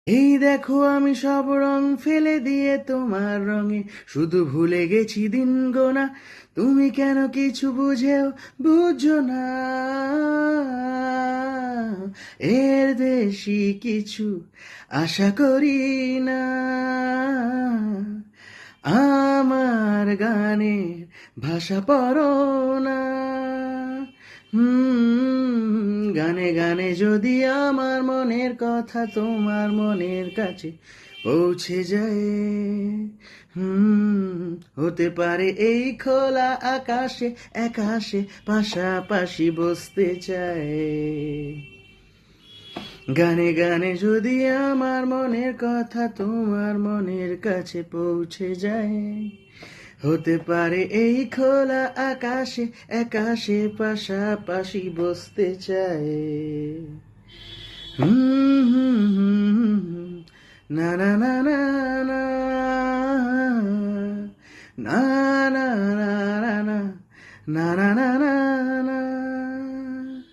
এই দেখো আমি সব রং ফেলে দিয়ে তোমার রঙে শুধু ভুলে গেছি দিন গোনা। তুমি কেন কিছু বুঝো না, এর বেশি কিছু আশা করি না। আমার গানের ভাষা পড়ো না। গানে গানে যদি আমার মনের কথা তোমার মনের কাছে পৌঁছে যায়, হতে পারে এই খোলা আকাশে একাশে পাশাপাশি বসতে চায়। গানে গানে যদি আমার মনের কথা তোমার মনের কাছে পৌঁছে যায়, হতে পারে এই খোলা আকাশে একাশে পাশাপাশি বসতে চায়। হুম হুম হুম হুম, না না না না না না না না না না না না না না